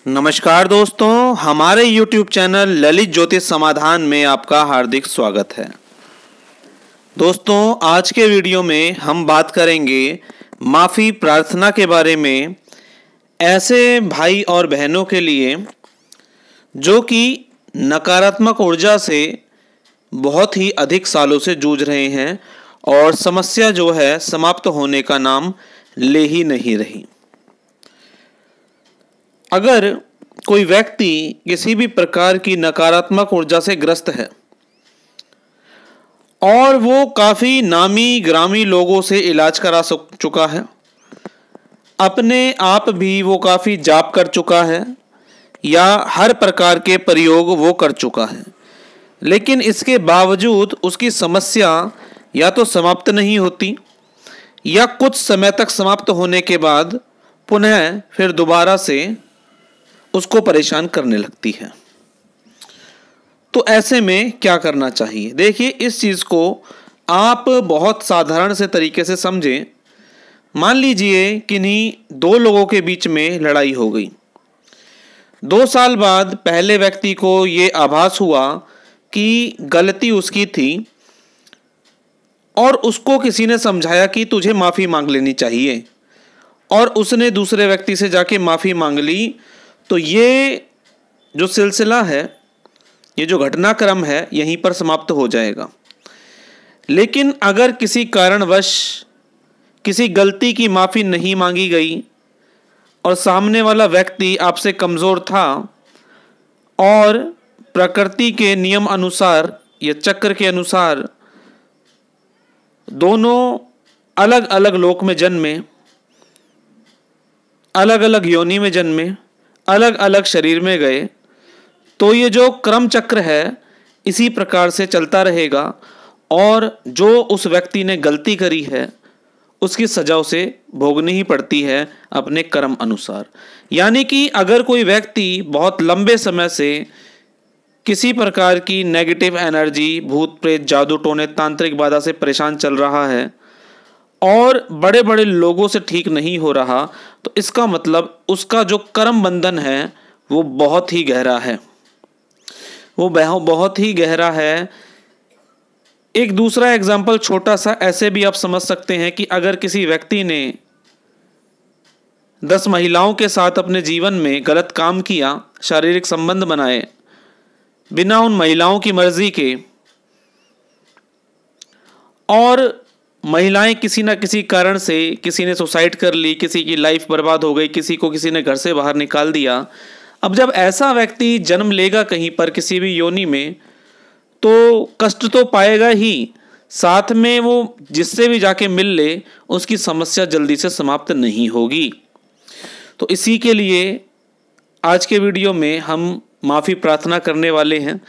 नमस्कार दोस्तों, हमारे YouTube चैनल ललित ज्योतिष समाधान में आपका हार्दिक स्वागत है। दोस्तों, आज के वीडियो में हम बात करेंगे माफ़ी प्रार्थना के बारे में, ऐसे भाई और बहनों के लिए जो कि नकारात्मक ऊर्जा से बहुत ही अधिक सालों से जूझ रहे हैं और समस्या जो है समाप्त होने का नाम ले ही नहीं रही। अगर कोई व्यक्ति किसी भी प्रकार की नकारात्मक ऊर्जा से ग्रस्त है और वो काफ़ी नामी ग्रामी लोगों से इलाज करा चुका है, अपने आप भी वो काफ़ी जाप कर चुका है या हर प्रकार के प्रयोग वो कर चुका है, लेकिन इसके बावजूद उसकी समस्या या तो समाप्त नहीं होती या कुछ समय तक समाप्त होने के बाद पुनः फिर दोबारा से उसको परेशान करने लगती है। तो ऐसे में क्या करना चाहिए? देखिए, इस चीज़ को आप बहुत साधारण से तरीके से समझें। मान लीजिए किन्हीं दो लोगों के बीच में लड़ाई हो गई। 2 साल बाद पहले व्यक्ति को ये आभास हुआ कि गलती उसकी थी और उसको किसी ने समझाया कि तुझे माफ़ी मांग लेनी चाहिए, और उसने दूसरे व्यक्ति से जाके माफ़ी मांग ली। तो ये जो सिलसिला है, ये जो घटनाक्रम है, यहीं पर समाप्त हो जाएगा। लेकिन अगर किसी कारणवश किसी गलती की माफ़ी नहीं मांगी गई और सामने वाला व्यक्ति आपसे कमज़ोर था और प्रकृति के नियम अनुसार या चक्र के अनुसार दोनों अलग अलग लोक में जन्मे, अलग अलग योनि में जन्मे, अलग अलग शरीर में गए, तो ये जो क्रम चक्र है इसी प्रकार से चलता रहेगा और जो उस व्यक्ति ने गलती करी है उसकी सजा उसे भोगनी ही पड़ती है अपने कर्म अनुसार। यानी कि अगर कोई व्यक्ति बहुत लंबे समय से किसी प्रकार की नेगेटिव एनर्जी, भूत प्रेत, जादू टोने, तांत्रिक बाधा से परेशान चल रहा है और बड़े बड़े लोगों से ठीक नहीं हो रहा, तो इसका मतलब उसका जो कर्म बंधन है वो बहुत ही गहरा है, वो बहुत ही गहरा है। एक दूसरा एग्जाम्पल छोटा सा ऐसे भी आप समझ सकते हैं कि अगर किसी व्यक्ति ने 10 महिलाओं के साथ अपने जीवन में गलत काम किया, शारीरिक संबंध बनाए बिना उन महिलाओं की मर्जी के, और महिलाएं किसी न किसी कारण से, किसी ने सुसाइड कर ली, किसी की लाइफ बर्बाद हो गई, किसी को किसी ने घर से बाहर निकाल दिया। अब जब ऐसा व्यक्ति जन्म लेगा कहीं पर किसी भी योनि में, तो कष्ट तो पाएगा ही, साथ में वो जिससे भी जाके मिल ले उसकी समस्या जल्दी से समाप्त नहीं होगी। तो इसी के लिए आज के वीडियो में हम माफ़ी प्रार्थना करने वाले हैं।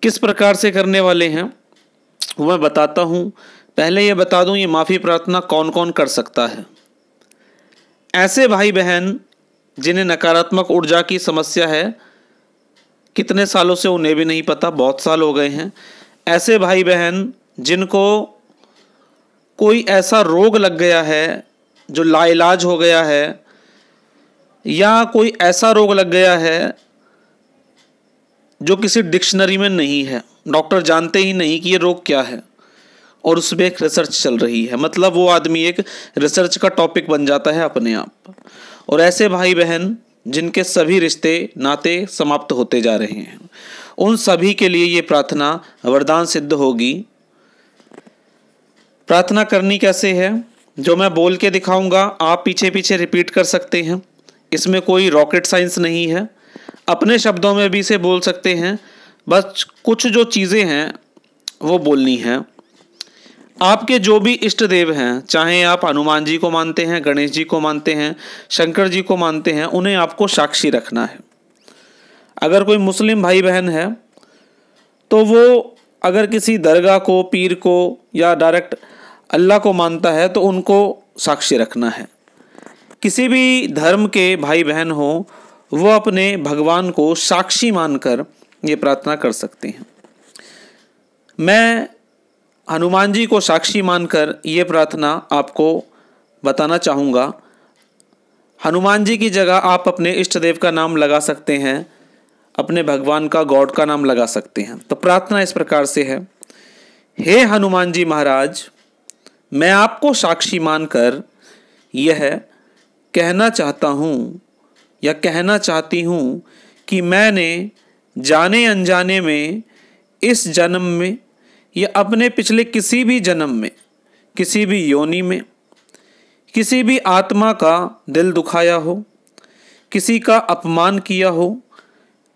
किस प्रकार से करने वाले हैं वो मैं बताता हूँ। पहले ये बता दूं, ये माफ़ी प्रार्थना कौन कौन कर सकता है। ऐसे भाई बहन जिन्हें नकारात्मक ऊर्जा की समस्या है, कितने सालों से उन्हें भी नहीं पता, बहुत साल हो गए हैं। ऐसे भाई बहन जिनको कोई ऐसा रोग लग गया है जो लाइलाज हो गया है, या कोई ऐसा रोग लग गया है जो किसी डिक्शनरी में नहीं है, डॉक्टर जानते ही नहीं कि ये रोग क्या है और उसमें एक रिसर्च चल रही है, मतलब वो आदमी एक रिसर्च का टॉपिक बन जाता है अपने आप। और ऐसे भाई बहन जिनके सभी रिश्ते नाते समाप्त होते जा रहे हैं, उन सभी के लिए ये प्रार्थना वरदान सिद्ध होगी। प्रार्थना करनी कैसे है, जो मैं बोल के दिखाऊंगा आप पीछे पीछे रिपीट कर सकते हैं। इसमें कोई रॉकेट साइंस नहीं है, अपने शब्दों में भी इसे बोल सकते हैं। बस कुछ जो चीज़ें हैं वो बोलनी है। आपके जो भी इष्ट देव हैं, चाहे आप हनुमान जी को मानते हैं, गणेश जी को मानते हैं, शंकर जी को मानते हैं, उन्हें आपको साक्षी रखना है। अगर कोई मुस्लिम भाई बहन है तो वो अगर किसी दरगाह को, पीर को या डायरेक्ट अल्लाह को मानता है तो उनको साक्षी रखना है। किसी भी धर्म के भाई बहन हो, वो अपने भगवान को साक्षी मानकर ये प्रार्थना कर सकते हैं। मैं हनुमान जी को साक्षी मानकर ये प्रार्थना आपको बताना चाहूँगा। हनुमान जी की जगह आप अपने इष्ट देव का नाम लगा सकते हैं, अपने भगवान का, गॉड का नाम लगा सकते हैं। तो प्रार्थना इस प्रकार से है, हे हनुमान जी महाराज, मैं आपको साक्षी मानकर यह कहना चाहता हूँ या कहना चाहती हूँ कि मैंने जाने अनजाने में इस जन्म में या अपने पिछले किसी भी जन्म में, किसी भी योनि में, किसी भी आत्मा का दिल दुखाया हो, किसी का अपमान किया हो,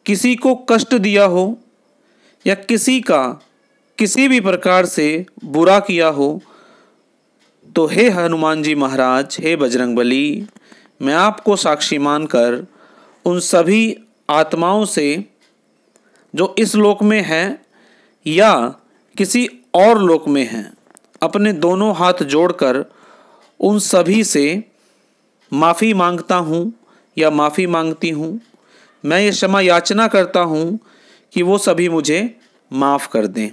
किसी को कष्ट दिया हो या किसी का किसी भी प्रकार से बुरा किया हो, तो हे हनुमान जी महाराज, हे बजरंगबली, मैं आपको साक्षी मानकर उन सभी आत्माओं से जो इस लोक में हैं या किसी और लोक में हैं, अपने दोनों हाथ जोड़कर उन सभी से माफ़ी मांगता हूँ या माफ़ी मांगती हूँ। मैं ये क्षमा याचना करता हूँ कि वो सभी मुझे माफ़ कर दें।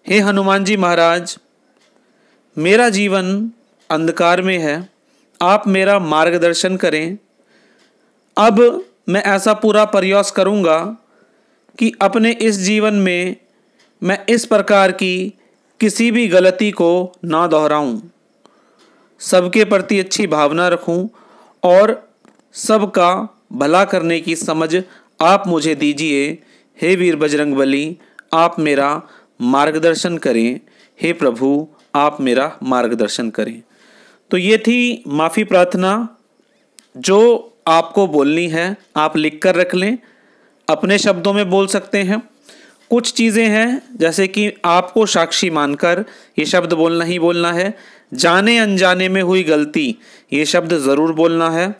हे हनुमान जी महाराज, मेरा जीवन अंधकार में है, आप मेरा मार्गदर्शन करें। अब मैं ऐसा पूरा प्रयास करूँगा कि अपने इस जीवन में मैं इस प्रकार की किसी भी गलती को ना दोहराऊं, सबके प्रति अच्छी भावना रखूं और सबका भला करने की समझ आप मुझे दीजिए। हे वीर बजरंगबली, आप मेरा मार्गदर्शन करें। हे प्रभु, आप मेरा मार्गदर्शन करें। तो ये थी माफ़ी प्रार्थना जो आपको बोलनी है। आप लिख कर रख लें, अपने शब्दों में बोल सकते हैं। कुछ चीज़ें हैं जैसे कि आपको साक्षी मानकर ये शब्द बोलना ही बोलना है। जाने अनजाने में हुई गलती, ये शब्द ज़रूर बोलना है।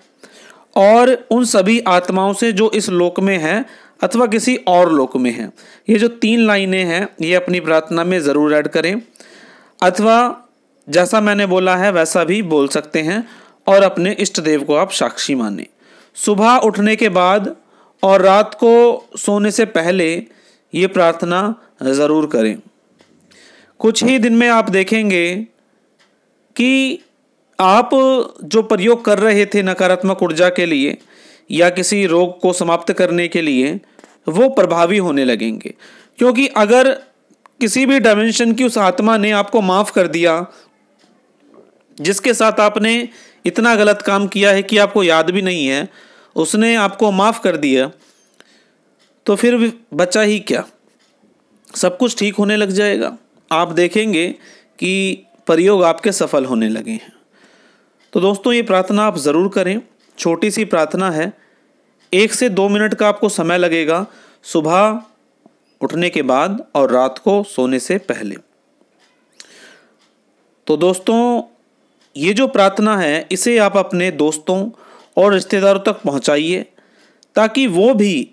और उन सभी आत्माओं से जो इस लोक में हैं अथवा किसी और लोक में हैं, ये जो 3 लाइनें हैं ये अपनी प्रार्थना में ज़रूर ऐड करें। अथवा जैसा मैंने बोला है वैसा भी बोल सकते हैं और अपने इष्ट देव को आप साक्षी मानें। सुबह उठने के बाद और रात को सोने से पहले ये प्रार्थना ज़रूर करें। कुछ ही दिन में आप देखेंगे कि आप जो प्रयोग कर रहे थे नकारात्मक ऊर्जा के लिए या किसी रोग को समाप्त करने के लिए, वो प्रभावी होने लगेंगे। क्योंकि अगर किसी भी डायमेंशन की उस आत्मा ने आपको माफ़ कर दिया, जिसके साथ आपने इतना गलत काम किया है कि आपको याद भी नहीं है, उसने आपको माफ़ कर दिया, तो फिर बचा ही क्या, सब कुछ ठीक होने लग जाएगा। आप देखेंगे कि प्रयोग आपके सफल होने लगे हैं। तो दोस्तों, ये प्रार्थना आप ज़रूर करें। छोटी सी प्रार्थना है, 1 से 2 मिनट का आपको समय लगेगा, सुबह उठने के बाद और रात को सोने से पहले। तो दोस्तों, ये जो प्रार्थना है इसे आप अपने दोस्तों और रिश्तेदारों तक पहुंचाइए ताकि वो भी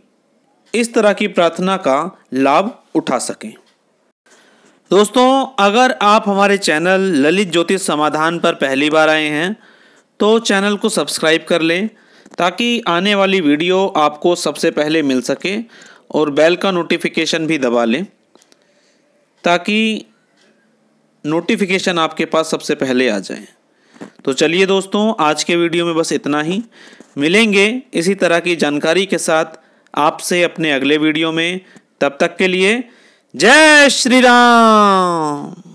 इस तरह की प्रार्थना का लाभ उठा सकें। दोस्तों, अगर आप हमारे चैनल ललित ज्योतिष समाधान पर पहली बार आए हैं तो चैनल को सब्सक्राइब कर लें ताकि आने वाली वीडियो आपको सबसे पहले मिल सके, और बेल का नोटिफिकेशन भी दबा लें ताकि नोटिफिकेशन आपके पास सबसे पहले आ जाए। तो चलिए दोस्तों, आज के वीडियो में बस इतना ही। मिलेंगे इसी तरह की जानकारी के साथ आपसे अपने अगले वीडियो में। तब तक के लिए जय श्री राम।